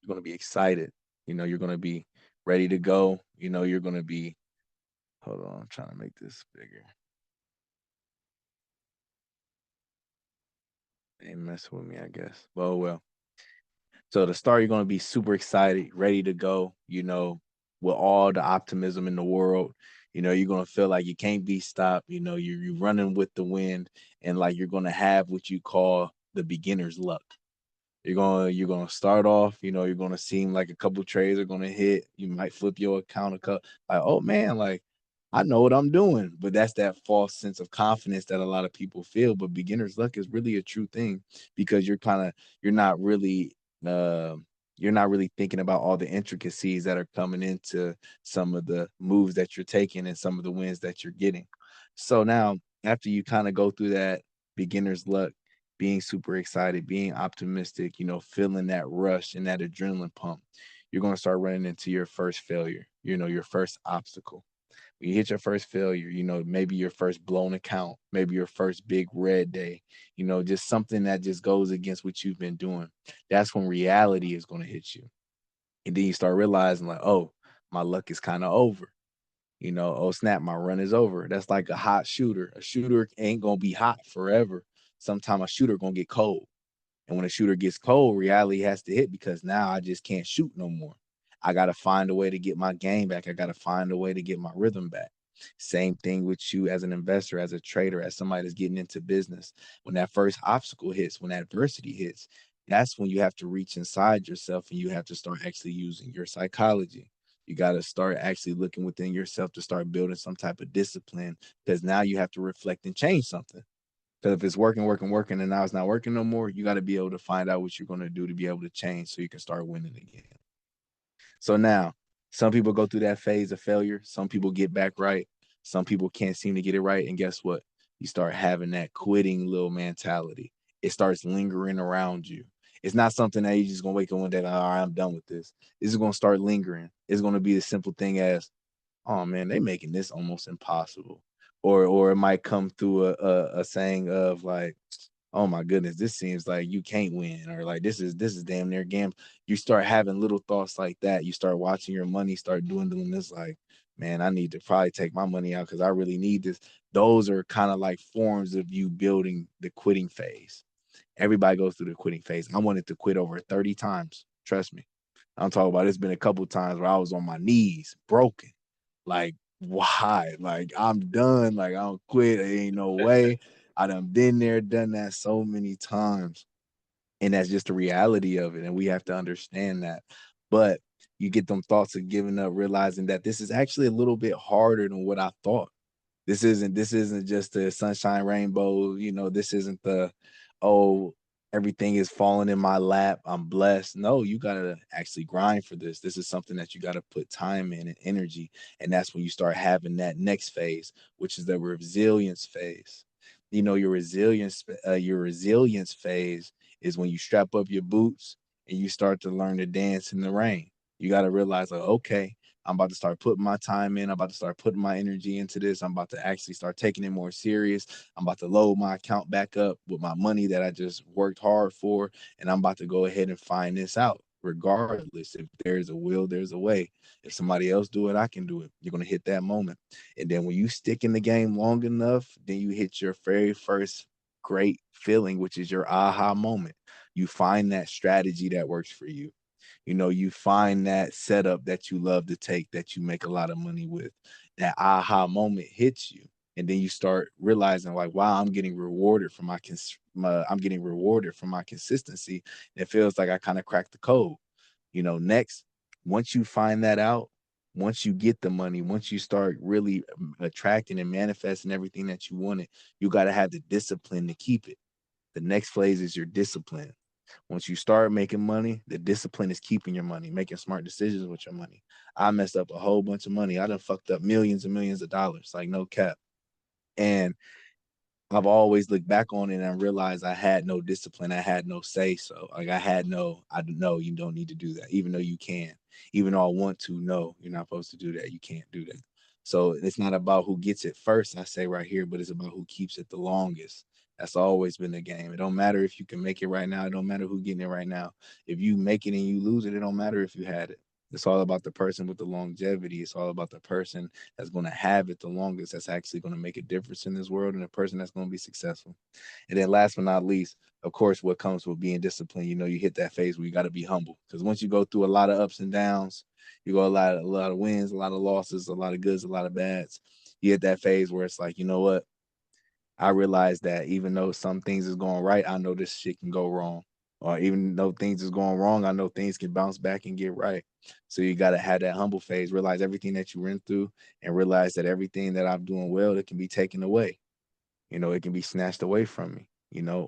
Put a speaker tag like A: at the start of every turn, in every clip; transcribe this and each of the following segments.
A: You're gonna be excited. You're gonna be ready to go. You're gonna be. Hold on, I'm trying to make this bigger. Ain't messing with me, I guess. Well. So to start, you're gonna be super excited, ready to go. With all the optimism in the world. You're gonna feel like you can't be stopped. You're running with the wind, and like you're gonna have what you call the beginner's luck. You're gonna start off, you're gonna seem like a couple trades are gonna hit. You might flip your account a couple like, oh man, like I know what I'm doing. But that's that false sense of confidence that a lot of people feel. But beginner's luck is really a true thing because you're not really uh you're not really thinking about all the intricacies that are coming into some of the moves that you're taking and some of the wins that you're getting. So now after you kind of go through that beginner's luck, being super excited, being optimistic, feeling that rush and that adrenaline pump, you're going to start running into your first failure, your first obstacle. When you hit your first failure, maybe your first blown account, maybe your first big red day, just something that just goes against what you've been doing. That's when reality is going to hit you. And then you start realizing, like, oh, my luck is kind of over. Oh snap, my run is over. That's like a hot shooter. A shooter ain't gonna be hot forever. Sometime a shooter gonna get cold. And when a shooter gets cold, reality has to hit because now I just can't shoot no more. I gotta find a way to get my game back. I gotta find a way to get my rhythm back. Same thing with you as an investor, as a trader, as somebody that's getting into business. When that first obstacle hits, when adversity hits, that's when you have to reach inside yourself and you have to start actually using your psychology. You got to start actually looking within yourself to start building some type of discipline because now you have to reflect and change something. Because if it's working, working, working, and now it's not working no more, you got to be able to find out what you're going to do to be able to change so you can start winning again. So now, some people go through that phase of failure. Some people get back right. Some people can't seem to get it right. And guess what? You start having that quitting little mentality. It starts lingering around you. It's not something that you're just gonna wake up one day like, all right, I'm done with this. This is gonna start lingering. It's gonna be the simple thing as, oh man, they making this almost impossible. Or it might come through a saying of like, oh my goodness, this seems like you can't win, or like this is damn near game. You start having little thoughts like that. You start watching your money start dwindling. It's like, man, I need to probably take my money out because I really need this. Those are kind of like forms of you building the quitting phase. Everybody goes through the quitting phase. I wanted to quit over 30 times. Trust me. I'm talking about it's been a couple times where I was on my knees, broken. Like, why? Like, I'm done. Like, I don't quit. There ain't no way. I done been there, done that so many times. And that's just the reality of it. And we have to understand that. But you get them thoughts of giving up, realizing that this is actually a little bit harder than what I thought. This isn't just the sunshine rainbow, this isn't the, oh, everything is falling in my lap, I'm blessed. No, you gotta actually grind for this. This is something that you gotta put time in and energy. And that's when you start having that next phase, which is the resilience phase. Your resilience phase is when you strap up your boots and you start to learn to dance in the rain. You got to realize, like, okay, I'm about to start putting my time in. I'm about to start putting my energy into this. I'm about to actually start taking it more serious. I'm about to load my account back up with my money that I just worked hard for. And I'm about to go ahead and find this out. Regardless, if there's a will, there's a way. If somebody else do it, I can do it. You're gonna hit that moment. And then when you stick in the game long enough, then you hit your very first great feeling, which is your aha moment. You find that strategy that works for you. You find that setup that you love to take that you make a lot of money with. That aha moment hits you. And then you start realizing, like, wow, I'm getting rewarded for my consistency. It feels like I kind of cracked the code. Next, once you find that out, once you get the money, once you start really attracting and manifesting everything that you wanted, you got to have the discipline to keep it. The next phase is your discipline. Once you start making money, the discipline is keeping your money, making smart decisions with your money. I messed up a whole bunch of money. I done fucked up millions and millions of dollars, like no cap. And I've always looked back on it and realized I had no discipline. I had no say so. Like I know you don't need to do that, even though you can. Even though I want to, no, you're not supposed to do that. You can't do that. So it's not about who gets it first, I say right here, but it's about who keeps it the longest. That's always been the game. It don't matter if you can make it right now. It don't matter who getting it right now. If you make it and you lose it, it don't matter if you had it. It's all about the person with the longevity. It's all about the person that's going to have it the longest. That's actually going to make a difference in this world, and the person that's going to be successful. And then last but not least, of course, what comes with being disciplined, you hit that phase where you got to be humble. Because once you go through a lot of ups and downs, you go a lot of wins, a lot of losses, a lot of goods, a lot of bads. You hit that phase where it's like, you know what? I realized that even though some things is going right, I know this shit can go wrong. Or even though things is going wrong, I know things can bounce back and get right. So you got to have that humble phase, realize everything that you went through, and realize that everything that I'm doing well, it can be taken away. It can be snatched away from me,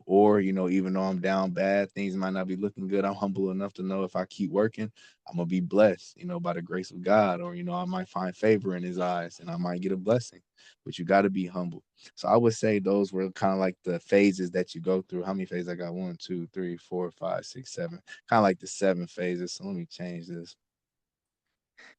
A: or, even though I'm down bad, things might not be looking good. I'm humble enough to know if I keep working, I'm gonna be blessed, by the grace of God, or, I might find favor in his eyes and I might get a blessing. But you gotta be humble. So I would say those were kind of like the phases that you go through. How many phases I got? One, two, three, four, five, six, seven. Kind of like the seven phases. So let me change this.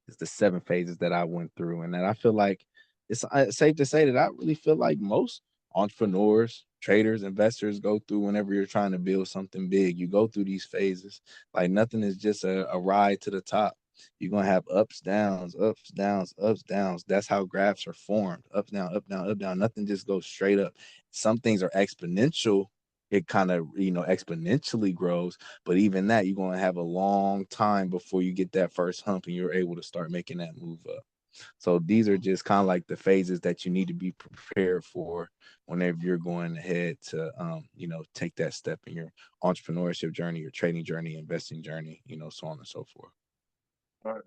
A: It's the seven phases that I went through, and that I feel like it's safe to say that I really feel like most entrepreneurs, traders, investors go through whenever you're trying to build something big. You go through these phases. Like nothing is just a ride to the top. You're gonna have ups, downs, ups, downs, ups, downs. That's how graphs are formed. Up, down, up, down, up, down. Nothing just goes straight up. Some things are exponential. It kind of, exponentially grows, but even that, you're going to have a long time before you get that first hump and you're able to start making that move up. So these are just kind of like the phases that you need to be prepared for whenever you're going ahead to, take that step in your entrepreneurship journey, your trading journey, investing journey, so on and so forth.
B: Right.